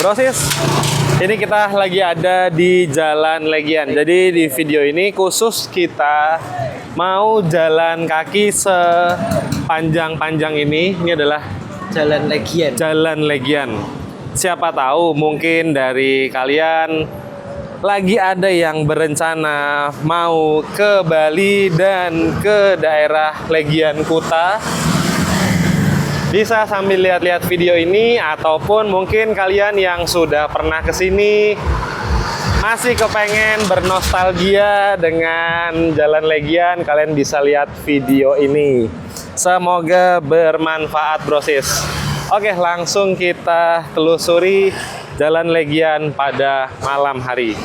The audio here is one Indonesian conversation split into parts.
Brosis, ini kita lagi ada di Jalan Legian. Jadi di video ini khusus kita mau jalan kaki sepanjang-panjang ini. Ini adalah Jalan Legian. Jalan Legian. Siapa tahu mungkin dari kalian lagi ada yang berencana mau ke Bali dan ke daerah Legian Kuta. Bisa sambil lihat-lihat video ini, ataupun mungkin kalian yang sudah pernah ke sini masih kepengen bernostalgia dengan Jalan Legian, kalian bisa lihat video ini. Semoga bermanfaat, Brosis. Oke, langsung kita telusuri Jalan Legian pada malam hari.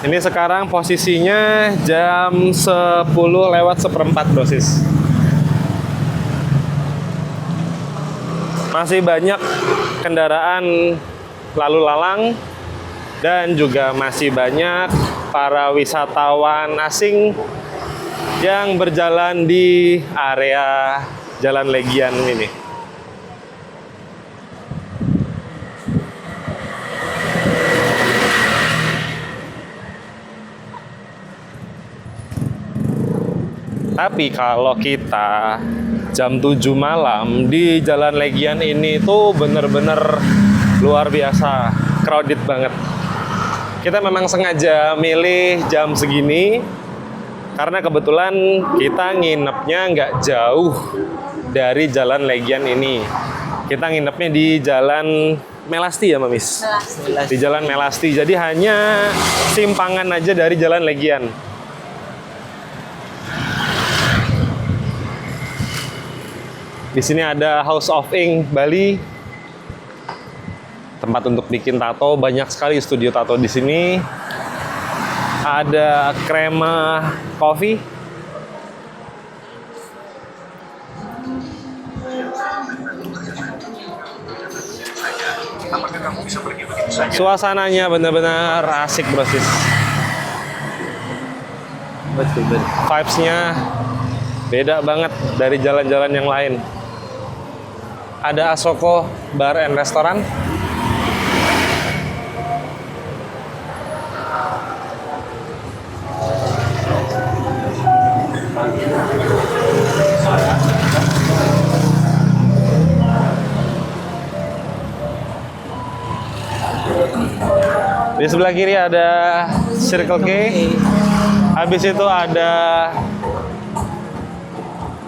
Ini sekarang posisinya jam 10:04, Brosis. Masih banyak kendaraan lalu lalang dan juga masih banyak para wisatawan asing yang berjalan di area Jalan Legian ini. Tapi kalau kita jam 7 malam di Jalan Legian ini tuh bener-bener luar biasa, crowded banget. Kita memang sengaja milih jam segini karena kebetulan kita nginepnya nggak jauh dari Jalan Legian ini. Kita nginepnya di Jalan Melasti ya, Mamis? Melasti. Di Jalan Melasti, jadi hanya simpangan aja dari Jalan Legian. Di sini ada House of Ink Bali, tempat untuk bikin tato. Banyak sekali studio tato di sini. Ada Crema Coffee. Suasananya benar-benar asik, Brosis. Betul. Vibes-nya beda banget dari jalan-jalan yang lain. Ada Asoko Bar and Restoran. Di sebelah kiri ada Circle K. Habis itu ada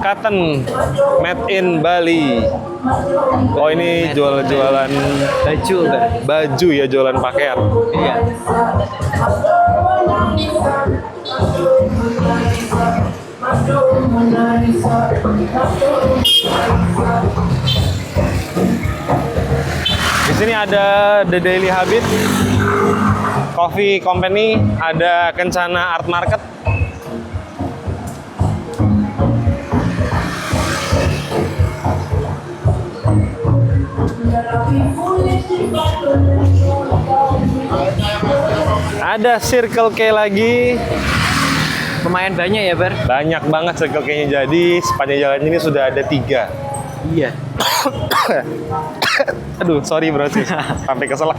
Cotton Made in Bali. Oh, ini jualan Baju, Ber. baju ya, jualan pakaian. Iya. Di sini ada The Daily Habit, Coffee Company, ada Kencana Art Market. Ada Circle K lagi. Lumayan banyak ya, Ber? Banyak banget Circle K-nya. Jadi sepanjang jalan ini sudah ada 3. Iya. Aduh, sorry bro, sampai keselak.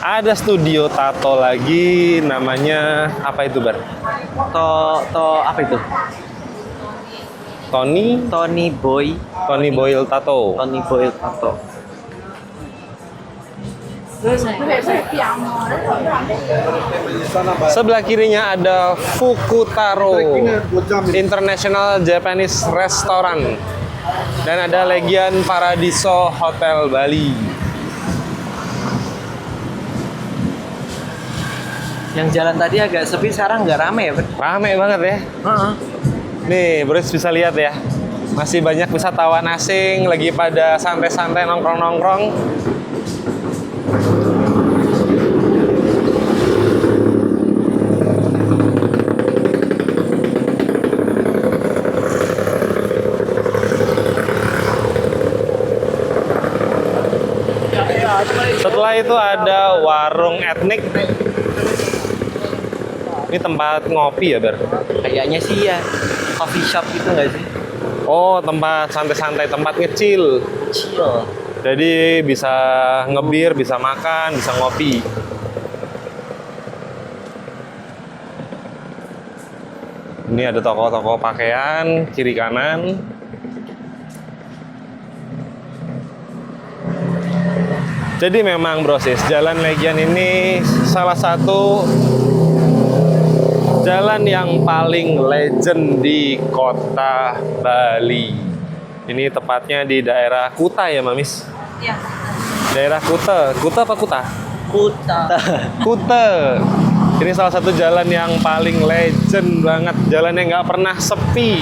Ada studio tato lagi, namanya apa itu, Bar? Apa itu? Tony Boyle Tato. Tony Boyle Tato. Sebelah kirinya ada Fukutaro International Japanese Restaurant. Dan ada Legian Paradiso Hotel Bali. Yang jalan tadi agak sepi, sekarang nggak rame ya, Ber? Rame banget ya. Nih, Bruce bisa lihat ya. Masih banyak wisatawan asing lagi pada santai-santai nongkrong-nongkrong. Setelah itu ada warung etnik. Ini tempat ngopi ya, Ber? Kayaknya sih ya coffee shop gitu nggak sih? Oh, tempat santai-santai, tempat ngecil. Chill. Jadi bisa ngebir, bisa makan, bisa ngopi. Ini ada toko-toko pakaian kiri kanan. Jadi memang brosis, Jalan Legian ini salah satu jalan yang paling legend di kota Bali. Ini tepatnya di daerah Kuta ya, Mamis? Iya. Daerah Kuta. Kuta apa Kuta? Kuta. Kuta. Ini salah satu jalan yang paling legend banget. Jalan yang nggak pernah sepi.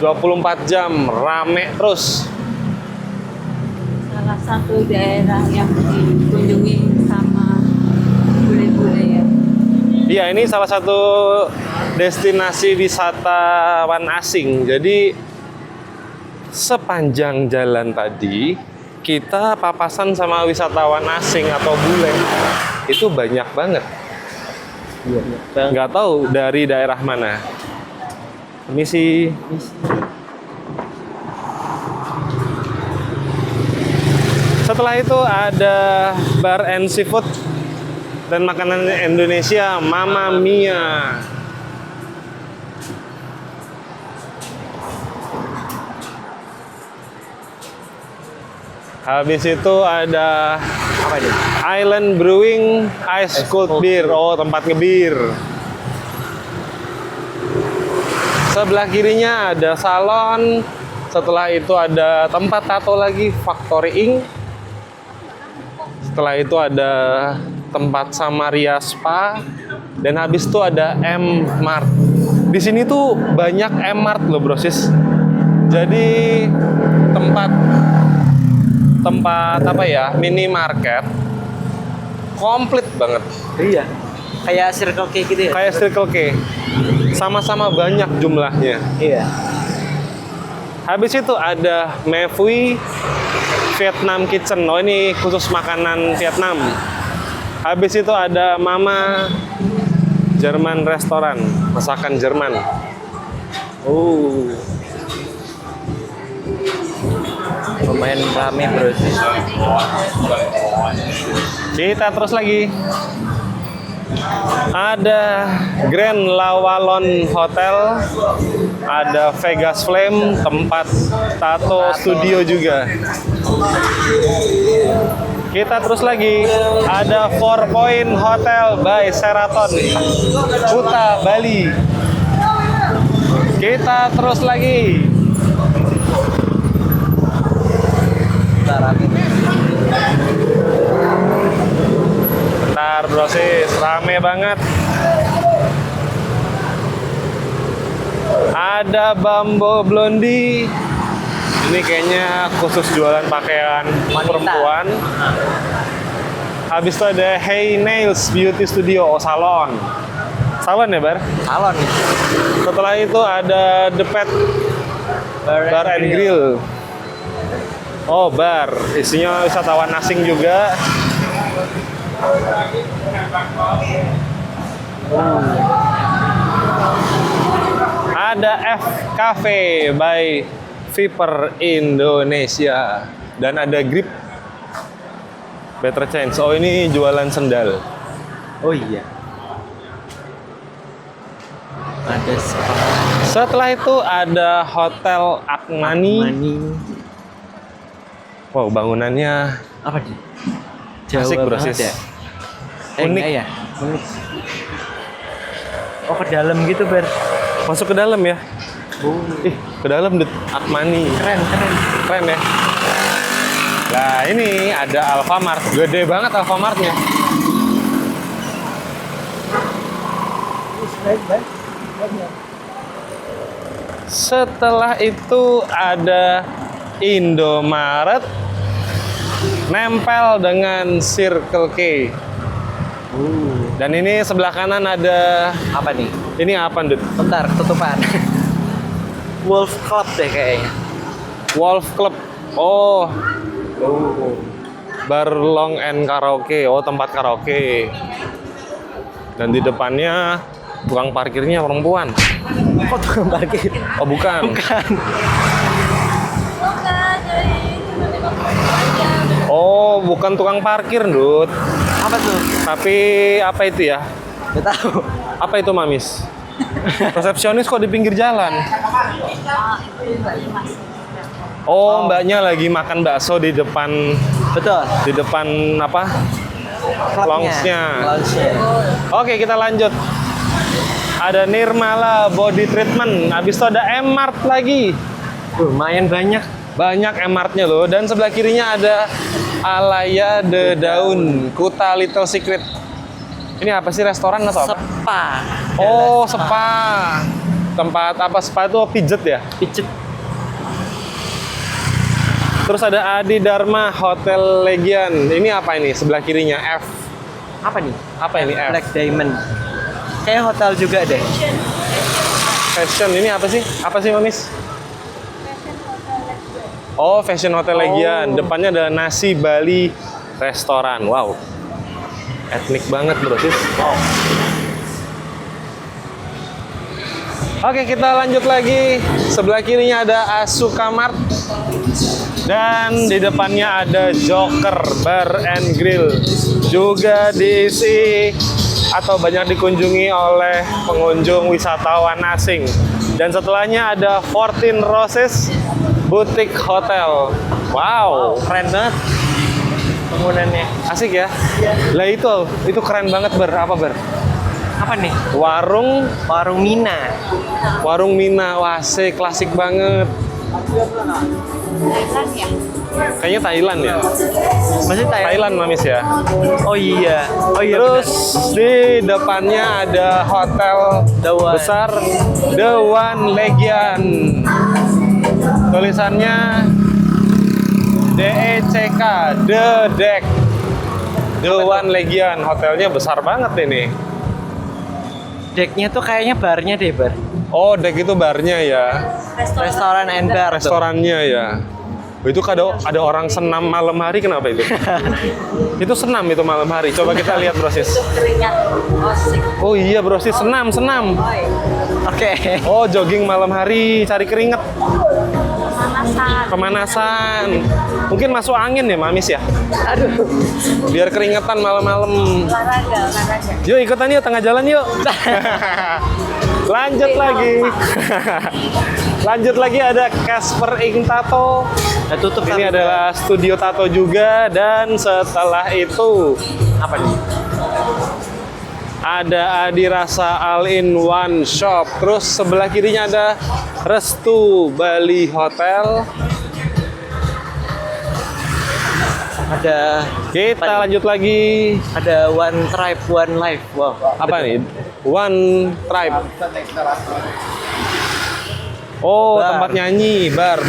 24 jam, rame terus. Salah satu daerah yang dikunjungi sama bule-bule ya. Iya, ini salah satu destinasi wisatawan asing. Jadi sepanjang jalan tadi kita papasan sama wisatawan asing atau bule. Itu banyak banget. Iya. Nggak tahu dari daerah mana. Misi. Setelah itu ada bar and seafood dan makanan Indonesia, Mama Mia. Habis itu ada Apa ini? Island Brewing Ice Cold Beer. Oh, tempat ngebir. Sebelah kirinya ada salon. Setelah itu ada tempat tato lagi, Factory Ink. Setelah itu ada tempat Samaria Spa. Dan habis itu ada M Mart. Di sini tuh banyak M Mart loh, brosis. Jadi tempat apa ya, minimarket komplit banget. Iya. Kayak Circle K gitu ya? Kayak Circle K. Sama-sama banyak jumlahnya. Iya. Habis itu ada Mevui Vietnam Kitchen. Oh, ini khusus makanan Vietnam. Habis itu ada Mama Jerman Restoran, masakan Jerman. Oh. Lumayan rame bro. Kita terus lagi. Ada Grand Lawalon Hotel, ada Vegas Flame, tempat tato studio juga. Kita terus lagi, ada Four Point Hotel by Sheraton, Kuta, Bali. Kita terus lagi. Bentar brosis, rame banget. Ada Bambo Blondie. Ini kayaknya khusus jualan pakaian perempuan. Habis itu ada Hey Nails Beauty Studio, salon. Salon ya, Bar? Salon. Setelah itu ada The Pet Bar and Grill. Oh, bar. Isinya wisatawan asing juga. Ada F Cafe by Viper Indonesia. Dan ada Grip Better Change. Oh, ini jualan sendal. Oh iya. Ada spa. Setelah itu ada Hotel Akmani. Wow, bangunannya Apa sih? asik bro, banget sis. ya? Unik. Enggak ya? Unik. Oh, ke dalam gitu, Ber. Masuk ke dalam ya. Oh. Ih, ke dalam Dut. Akmani. Keren. Keren ya. Nah, ini ada Alfamart. Gede banget Alfamartnya. Setelah itu ada Indomaret nempel dengan Circle K. Dan ini sebelah kanan ada Apa nih? ini apa, Dut? Bentar, ketutupan. Wolf Club deh kayaknya. Wolf Club. Oh, Bar Long and Karaoke. Oh, tempat karaoke. Dan di depannya tukang parkirnya perempuan. Kok tukang parkir? Oh, bukan. Bukan. Oh, bukan tukang parkir, Dut. Apa tuh? Tapi apa itu ya? Nggak tahu. Apa itu, Mamis? Resepsionis kok di pinggir jalan? Oh, mbaknya lagi makan bakso di depan Betul. apa? Klubnya. Lounge-nya. Lounge-nya. Oke, kita lanjut. Ada Nirmala Body Treatment. Habis itu ada M-Mart lagi. Lumayan banyak. Banyak M-Mart-nya loh. Dan sebelah kirinya ada Alaya The Daun, Kuta Little Secret. Ini apa sih, restoran atau apa? Spa. Oh, Ada spa. Tempat apa spa itu? Pijet ya? Pijet. Terus ada Adi Dharma Hotel Legian. Ini apa ini? Sebelah kirinya F. Apa nih? Apa ini F? Black Diamond. Kayak hotel juga deh. Fashion. Ini apa sih? Apa sih, Mamis? Oh, Fashion Hotel Legian. Depannya ada Nasi Bali Restoran. Wow. Etnik banget, bro, sis. Wow. Oke, kita lanjut lagi. Sebelah kirinya ada Asuka Mart. Dan di depannya ada Joker Bar and Grill. Juga diisi atau banyak dikunjungi oleh pengunjung wisatawan asing. Dan setelahnya ada 14 Roses Boutique Hotel. Wow, Keren banget bangunannya. asik ya. Lah itu keren banget, Ber. Apa, Ber? Apa nih? Warung Warung Mina. Wah, asik, klasik banget. Thailand ya? Kayaknya Thailand ya. Masih Thailand, Mamis ya. Oh iya. Oh iya. Terus di depannya ada hotel The One. besar The One Legian. Tulisannya DECK, The Deck. The One Legian. Hotelnya besar banget ini. Decknya tuh kayaknya barnya deh, Bar. Oh, deck itu barnya ya. Restoran and bar. tuh. Restorannya ya. Itu ada orang senam malam hari, kenapa itu? Itu senam itu malam hari. Coba kita lihat, Brosis. Keringat. Osik. Oh iya, Brosis, senam. Oke. Oh, jogging malam hari, cari keringet. Pemanasan. Pemanasan. Mungkin masuk angin ya, Mamis ya? Aduh. Biar keringetan malam-malam. Olahraga. Yuk, ikutan yuk, tengah jalan yuk. Lanjut lagi. Lanjut lagi ada Casper Ink Tato. Udah tutup. Ini adalah studio tato juga. Dan setelah itu apa nih? ada Adi Rasa All in One Shop. Terus sebelah kirinya ada Restu Bali Hotel. Ada Kita lanjut lagi. ada One Tribe One Life. Wow. Apa nih? One Tribe. Oh, Bar. tempat nyanyi, bar.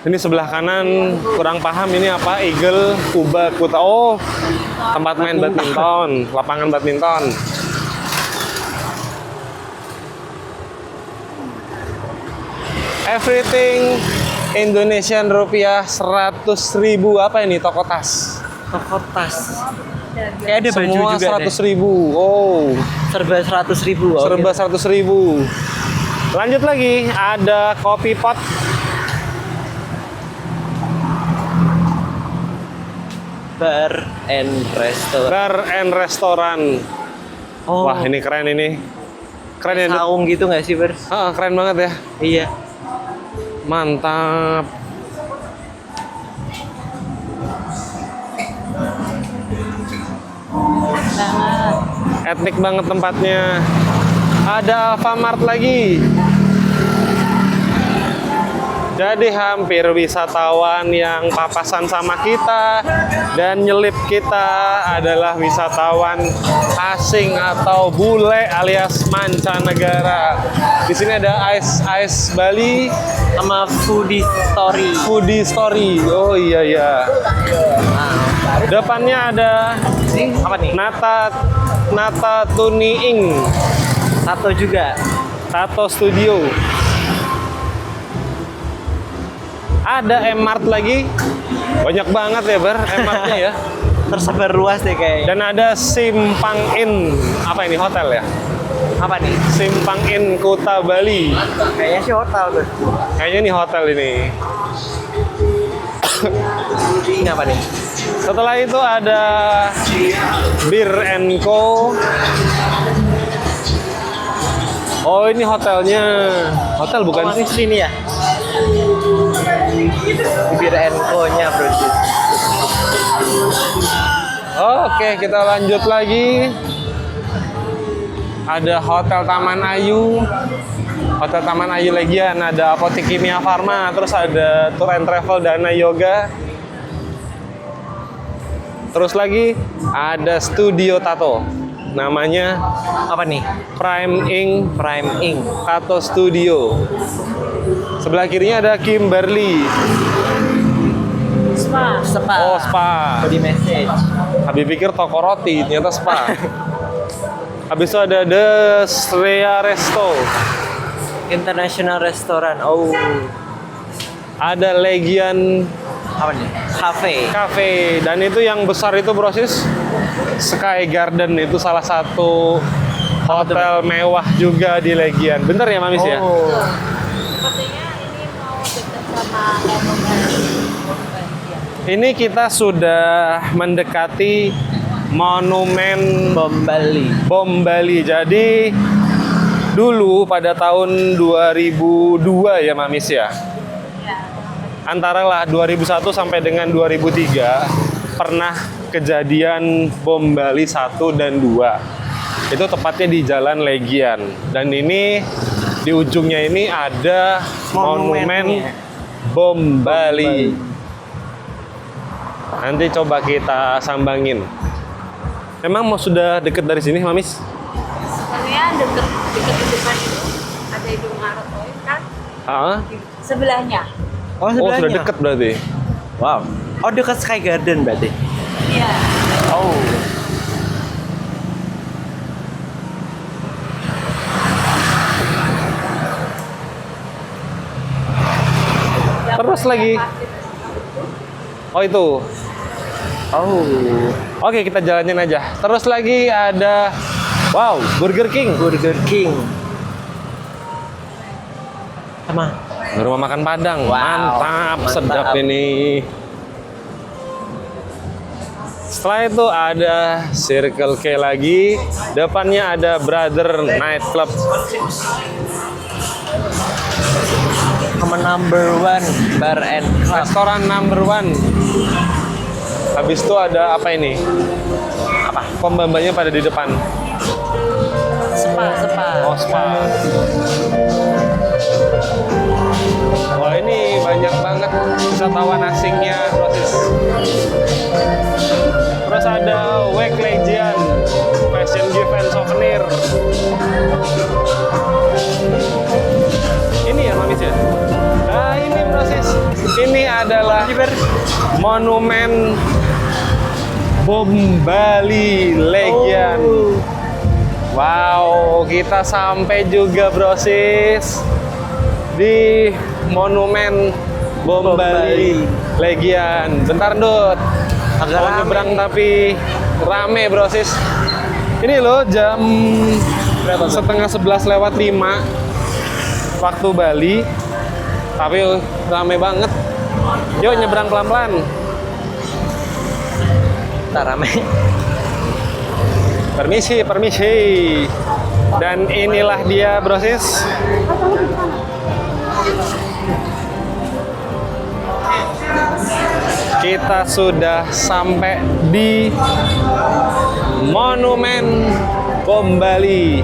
Ini sebelah kanan kurang paham ini apa? Eagle, Kuba, Kuta. Oh, tempat main badminton, lapangan badminton. Everything Indonesian rupiah 100.000. Apa ini? Toko tas. Toko tas. Kayak ada baju Semua juga 100.000. Oh, Serba 100.000. serba 100.000. Lanjut lagi, ada kopi pot. Bar and restoran. Bar and restoran. Oh, Wah, ini keren ini. Keren ya, Dut? saung gitu nggak sih, Bar? Ah, keren banget ya. Iya. Mantap. Banget. Etnik banget tempatnya. Ada Alfamart lagi. Jadi hampir wisatawan yang papasan sama kita dan nyelip kita adalah wisatawan asing atau bule alias mancanegara. Di sini ada Ice Bali Sama foodie story. Foodie Story. Oh iya. Depannya ada Apa nih? Nata Tuni Ing Tato juga. Tato Studio. Ada M-Mart lagi. Banyak banget ya, Bar, M-Mart-nya ya. Tersebar luas deh kayaknya. Dan ada Simpang Inn. Apa ini, hotel ya? Apa nih? Simpang Inn Kuta Bali. Kayaknya sih hotel tuh. Kayaknya nih hotel ini. Ini apa nih? Setelah itu ada Bir Co. Oh, ini hotelnya. Hotel bukan sih? Sini ya? Bir Co-nya bro. Oke, kita lanjut lagi. Ada Hotel Taman Ayu. Hotel Taman Ayu Legian, ada Apotik Kimia Farma, terus ada Tour and Travel Dana Yoga. Terus lagi ada Studio Tato. Namanya Apa nih? Prime Ink Prime Ink. Tato Studio. Sebelah kirinya ada Kimberly. Spa. Spa. Oh, spa. Body message. Habis pikir toko roti, ternyata spa. Habis itu ada The Srea Resto. International Restaurant. Oh. Ada Legian Apa nih? Cafe. Cafe. Dan itu yang besar itu brosis Sky Garden. Itu salah satu hotel mewah juga di Legian. Bentar ya Mamis ya? Oh. Sepertinya ini mau dekat sama Monumen. Ini kita sudah mendekati Monumen Bom Bali. Bom Bali. Jadi dulu pada tahun 2002 ya Mamis ya. Ya. Antara lah 2001 sampai dengan 2003 pernah kejadian bom Bali 1 dan 2. Itu tepatnya di Jalan Legian. Dan ini di ujungnya ini ada Monumen Bom Bali. Nanti coba kita sambangin. Emang mau sudah deket dari sini, Mamis? Sebenarnya dekat di depan itu ada Hidung Maret kan? Ah? Sebelahnya. Oh, Oh, sebelahnya. sudah deket berarti. Wow. Oh, dekat Sky Garden berarti. Iya. Oh. Terus lagi. Oh, itu. Oh. Oke, kita jalanin aja. Terus lagi ada wow, Burger King. Burger King. Sama. Rumah makan Padang. Wow, Mantap, mantap. sedap ini. Setelah itu ada Circle K lagi. Depannya ada Brother Night Club. Sama number 1 bar and club. Restoran number 1. Habis itu ada apa ini? Apa? Pembambanya pada di depan. Spa, spa. Oh, spa. Wah, ini banyak banget wisatawan asingnya, proses. Terus ada Wake Legian, Fashion Gift and Souvenir. Ini ya, Mamis ya? Nah, ini proses. Ini adalah Monumen Bom Bali Legian. Oh. Wow, kita sampai juga brosis di Monumen Bom Bali Legian. Bentar Dut, Agak mau rame. nyebrang tapi rame brosis. Ini loh jam setengah 11:05 waktu Bali, tapi rame banget. Yuk nyebrang pelan-pelan. Tak rame. Permisi, permisi. Dan inilah dia brosis. Kita sudah sampai di Monumen Bom Bali.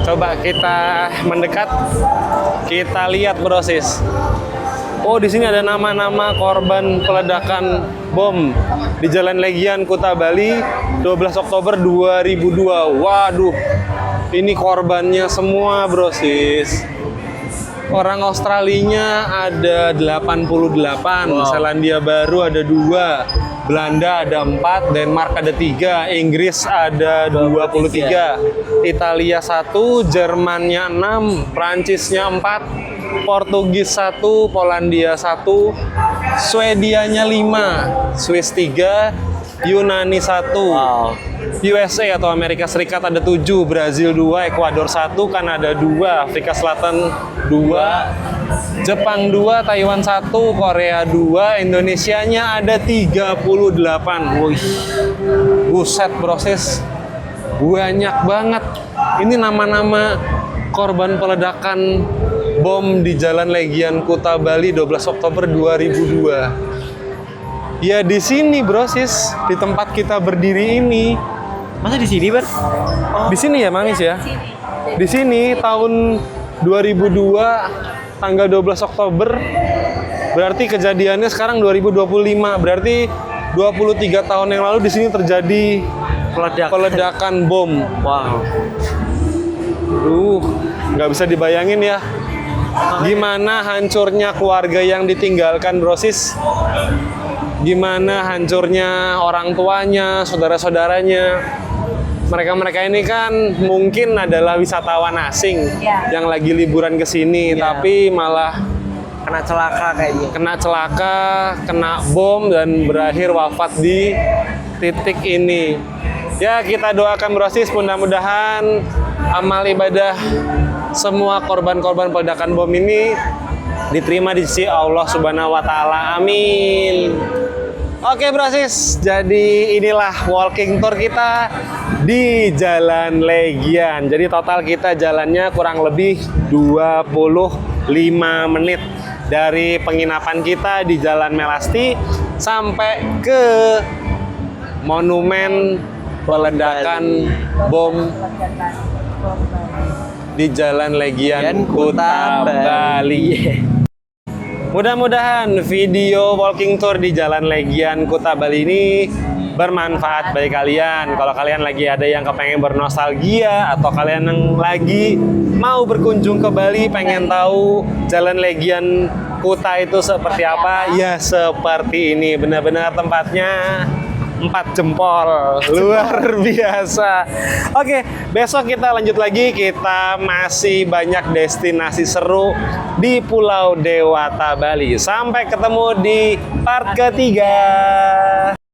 Coba kita mendekat, kita lihat brosis. Oh, di sini ada nama-nama korban peledakan bom di Jalan Legian, Kuta Bali, 12 Oktober 2002. Waduh, ini korbannya semua, brosis. Orang Australinya ada 88, Wow. Selandia Baru ada 2, Belanda ada 4, Denmark ada 3, Inggris ada 23, Italia 1, Jermannya 6, Prancisnya 4, Portugis 1, Polandia 1, Swedianya 5, Swiss 3, Yunani 1, Wow. USA atau Amerika Serikat ada 7, Brazil 2, Ekuador 1, Kanada 2, Afrika Selatan 2, Jepang 2, Taiwan 1, Korea 2, Indonesianya ada 38. Wih, buset proses banyak banget. Ini nama-nama korban peledakan bom di Jalan Legian Kuta Bali 12 Oktober 2002. Ya di sini brosis, di tempat kita berdiri ini. Masa di sini, Ber? Di sini ya Mamis ya? Di sini tahun 2002 tanggal 12 Oktober. Berarti kejadiannya sekarang 2025. Berarti 23 tahun yang lalu di sini terjadi peledakan bom. Wow. Nggak bisa dibayangin ya. Gimana hancurnya keluarga yang ditinggalkan brosis. Gimana hancurnya orang tuanya, saudara-saudaranya. Mereka-mereka ini kan mungkin adalah wisatawan asing Ya. yang lagi liburan ke sini, Ya. tapi malah Kena celaka kayaknya. kena celaka, kena bom dan berakhir wafat di titik ini. Ya, kita doakan brosis mudah-mudahan amal ibadah semua korban-korban peledakan bom ini diterima di sisi Allah Subhanahu wa taala. Amin. Oke, brosis. Jadi inilah walking tour kita di Jalan Legian. Jadi total kita jalannya kurang lebih 25 menit dari penginapan kita di Jalan Melasti sampai ke monumen peledakan bom di Jalan Legian Kuta Bali. Mudah-mudahan video walking tour di Jalan Legian Kuta Bali ini bermanfaat bagi kalian. Kalau kalian lagi ada yang kepengen bernostalgia atau kalian yang lagi mau berkunjung ke Bali, pengen tahu Jalan Legian Kuta itu seperti apa, ya seperti ini. Benar-benar tempatnya 4 jempol, luar biasa. Oke, besok kita lanjut lagi. Kita masih banyak destinasi seru di Pulau Dewata Bali. Sampai ketemu di part ketiga.